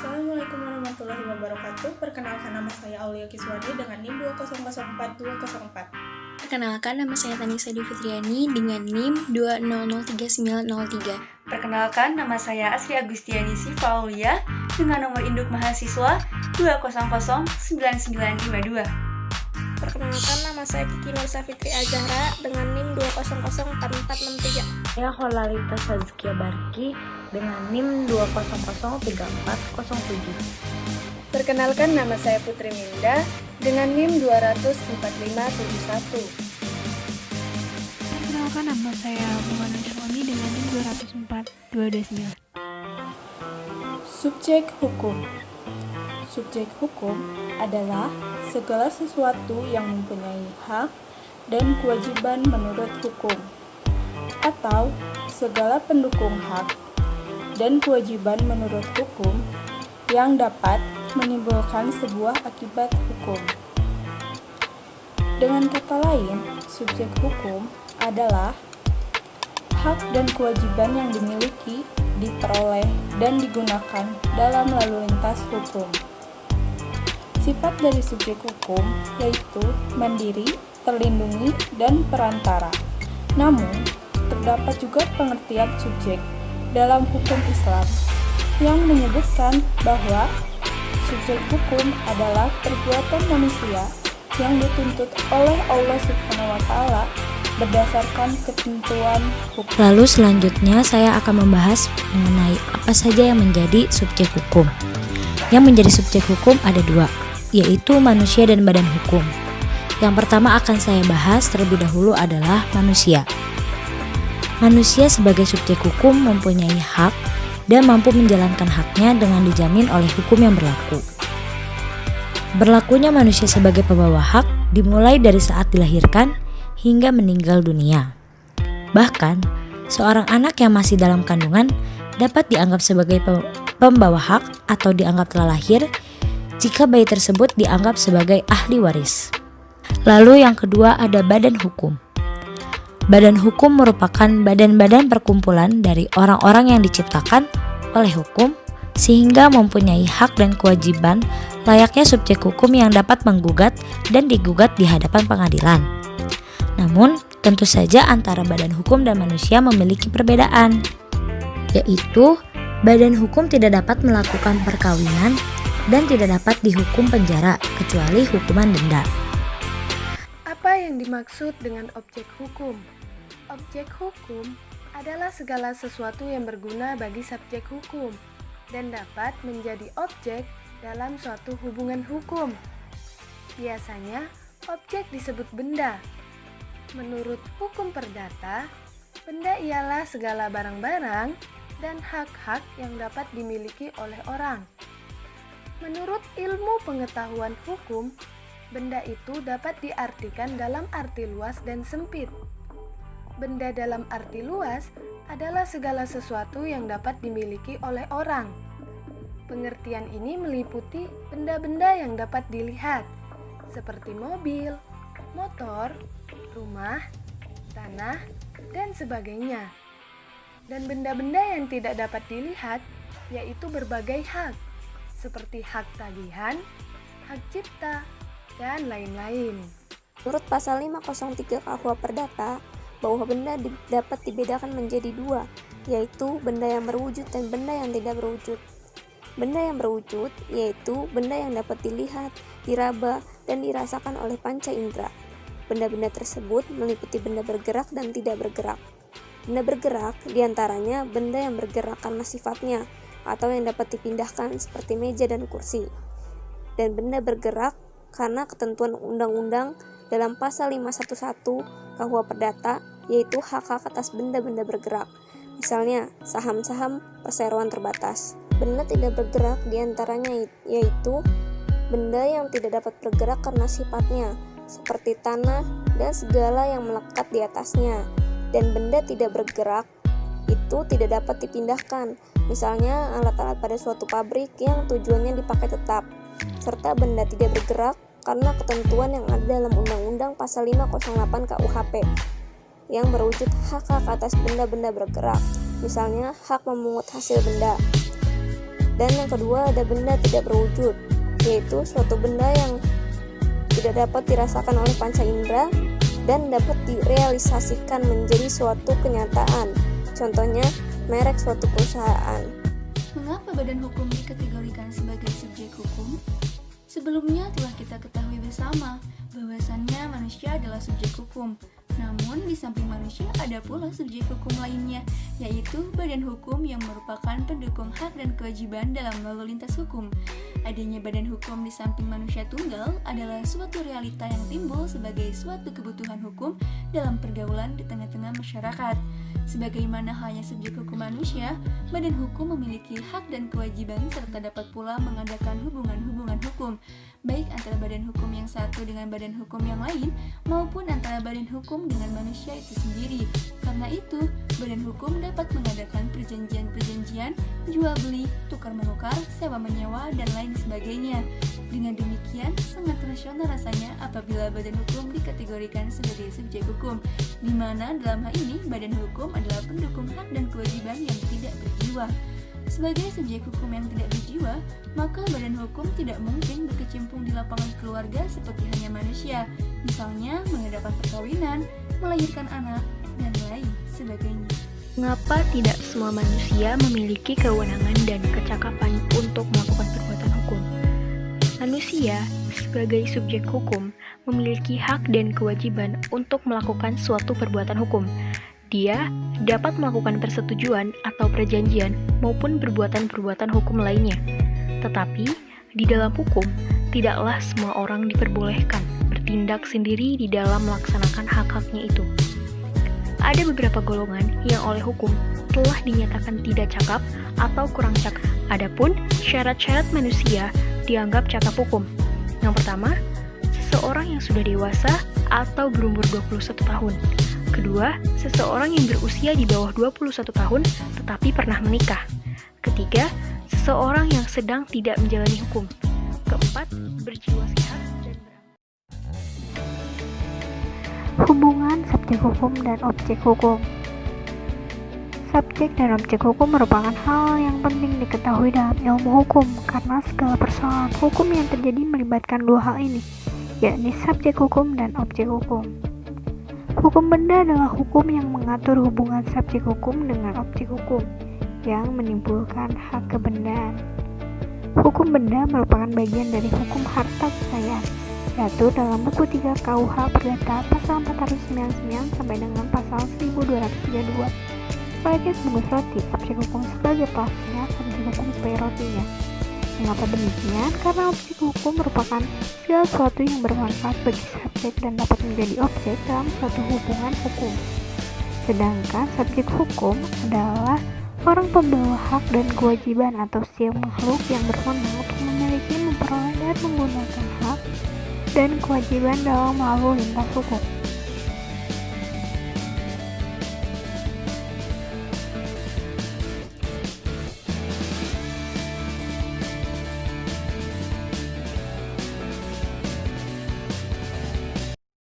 Assalamualaikum warahmatullahi wabarakatuh. Perkenalkan, nama saya Aulia Kiswani dengan NIM 2004204. Perkenalkan, nama saya Tanisa Dwi Fitriani dengan NIM 2003903. Perkenalkan, nama saya Asri Agustiani Siva Aulia dengan nomor induk mahasiswa 2009952. Perkenalkan, nama saya Kiki Nursa Fitri Azahra dengan NIM 2004463. Saya Holalita Sazkia Barki dengan NIM 2003407. Perkenalkan, nama saya Putri Minda dengan NIM 2004571. Perkenalkan, nama saya Muhammad Suami dengan NIM 20429. Subjek hukum. Subjek hukum adalah segala sesuatu yang mempunyai hak dan kewajiban menurut hukum, atau segala pendukung hak dan kewajiban menurut hukum yang dapat menimbulkan sebuah akibat hukum. Dengan kata lain, subjek hukum adalah hak dan kewajiban yang dimiliki, diperoleh, dan digunakan dalam lalu lintas hukum. Sifat dari subjek hukum yaitu mandiri, terlindungi, dan perantara. Namun, terdapat juga pengertian subjek dalam hukum Islam yang menyebutkan bahwa subjek hukum adalah perbuatan manusia yang dituntut oleh Allah Subhanahu wa Ta'ala berdasarkan ketentuan hukum. Lalu selanjutnya saya akan membahas mengenai apa saja yang menjadi subjek hukum. Yang menjadi subjek hukum ada dua, yaitu manusia dan badan hukum. Yang pertama akan saya bahas terlebih dahulu adalah manusia. Manusia sebagai subjek hukum mempunyai hak dan mampu menjalankan haknya dengan dijamin oleh hukum yang berlaku. Berlakunya manusia sebagai pembawa hak dimulai dari saat dilahirkan hingga meninggal dunia. Bahkan, seorang anak yang masih dalam kandungan dapat dianggap sebagai pembawa hak atau dianggap telah lahir jika bayi tersebut dianggap sebagai ahli waris. Lalu yang kedua ada badan hukum. Badan hukum merupakan badan-badan perkumpulan dari orang-orang yang diciptakan oleh hukum sehingga mempunyai hak dan kewajiban layaknya subjek hukum yang dapat menggugat dan digugat di hadapan pengadilan. Namun, tentu saja antara badan hukum dan manusia memiliki perbedaan, yaitu badan hukum tidak dapat melakukan perkawinan dan tidak dapat dihukum penjara kecuali hukuman denda. Apa yang dimaksud dengan objek hukum? Objek hukum adalah segala sesuatu yang berguna bagi subjek hukum dan dapat menjadi objek dalam suatu hubungan hukum. Biasanya, objek disebut benda. Menurut hukum perdata, benda ialah segala barang-barang dan hak-hak yang dapat dimiliki oleh orang. Menurut ilmu pengetahuan hukum, benda itu dapat diartikan dalam arti luas dan sempit. Benda dalam arti luas adalah segala sesuatu yang dapat dimiliki oleh orang. Pengertian ini meliputi benda-benda yang dapat dilihat, seperti mobil, motor, rumah, tanah, dan sebagainya. Dan benda-benda yang tidak dapat dilihat, yaitu berbagai hak, seperti hak tagihan, hak cipta, dan lain-lain. Menurut pasal 503 KUH Perdata, bahwa benda dapat dibedakan menjadi dua, yaitu benda yang berwujud dan benda yang tidak berwujud. Benda yang berwujud yaitu benda yang dapat dilihat, diraba, dan dirasakan oleh panca indera. Benda-benda tersebut meliputi benda bergerak dan tidak bergerak. Benda bergerak diantaranya benda yang bergerak karena sifatnya, atau yang dapat dipindahkan seperti meja dan kursi. Dan benda bergerak karena ketentuan undang-undang dalam pasal 511 KUH Perdata, yaitu hak-hak atas benda-benda bergerak. Misalnya, saham-saham perseroan terbatas. Benda tidak bergerak diantaranya yaitu benda yang tidak dapat bergerak karena sifatnya, seperti tanah dan segala yang melekat di atasnya. Dan benda tidak bergerak itu tidak dapat dipindahkan, misalnya alat-alat pada suatu pabrik yang tujuannya dipakai tetap, serta benda tidak bergerak karena ketentuan yang ada dalam Undang-Undang Pasal 508 KUHP yang berwujud hak-hak atas benda-benda bergerak, misalnya hak memungut hasil benda. Dan yang kedua ada benda tidak berwujud, yaitu suatu benda yang tidak dapat dirasakan oleh panca indera dan dapat direalisasikan menjadi suatu kenyataan. Contohnya, merek suatu perusahaan. Mengapa badan hukum dikategorikan sebagai subjek hukum? Sebelumnya telah kita ketahui bersama bahwasannya manusia adalah subjek hukum. Namun di samping manusia ada pula subjek hukum lainnya, yaitu badan hukum yang merupakan pendukung hak dan kewajiban dalam lalu lintas hukum. Adanya badan hukum di samping manusia tunggal adalah suatu realita yang timbul sebagai suatu kebutuhan hukum dalam pergaulan di tengah-tengah masyarakat. Sebagaimana halnya subjek hukum manusia, badan hukum memiliki hak dan kewajiban serta dapat pula mengadakan hubungan-hubungan hukum, baik antara badan hukum yang satu dengan badan hukum yang lain, maupun antara badan hukum dengan manusia itu sendiri. Karena itu, badan hukum dapat mengadakan perjanjian-perjanjian, jual beli, tukar-menukar, sewa-menyewa, dan lain sebagainya. Dengan demikian, sangat rasional rasanya apabila badan hukum dikategorikan sebagai subjek hukum, di mana dalam hal ini badan hukum adalah pendukung hak dan kewajiban yang tidak berjiwa. Sebagai subjek hukum yang tidak berjiwa, maka badan hukum tidak mungkin berkecimpung di lapangan keluarga seperti hanya manusia, misalnya mengadakan perkawinan, melahirkan anak, dan lain sebagainya. Mengapa tidak semua manusia memiliki kewenangan dan kecakapan untuk melakukan perbuatan hukum? Manusia, sebagai subjek hukum, memiliki hak dan kewajiban untuk melakukan suatu perbuatan hukum. Dia dapat melakukan persetujuan atau perjanjian maupun perbuatan-perbuatan hukum lainnya. Tetapi, di dalam hukum, tidaklah semua orang diperbolehkan bertindak sendiri di dalam melaksanakan hak-haknya itu. Ada beberapa golongan yang oleh hukum telah dinyatakan tidak cakap atau kurang cakap. Adapun syarat-syarat manusia dianggap cakap hukum. Yang pertama, seseorang yang sudah dewasa atau berumur 21 tahun. Kedua, seseorang yang berusia di bawah 21 tahun tetapi pernah menikah. Ketiga, seseorang yang sedang tidak menjalani hukum. Keempat, berjiwa sehat dan Hubungan subjek hukum dan objek hukum. Subjek dan objek hukum merupakan hal yang penting diketahui dalam ilmu hukum karena segala persoalan hukum yang terjadi melibatkan dua hal ini, yakni subjek hukum dan objek hukum. Hukum benda adalah hukum yang mengatur hubungan subjek hukum dengan objek hukum yang menimbulkan hak kebendaan. Hukum benda merupakan bagian dari hukum harta kekayaan, diatur dalam buku 3 KUH Perdata pasal 499 sampai dengan pasal 1232. Sebagai sebungkus roti, objek hukum sebagai pelaksana, subjek hukum sebagai rotinya. Mengapa demikian? Karena objek hukum merupakan segala sesuatu yang bermanfaat bagi subjek dan dapat menjadi objek dalam suatu hubungan hukum. Sedangkan subjek hukum adalah orang pembawa hak dan kewajiban atau setiap makhluk yang berwenang untuk memiliki, memperoleh, dan menggunakan hak dan kewajiban dalam lalu lintas hukum.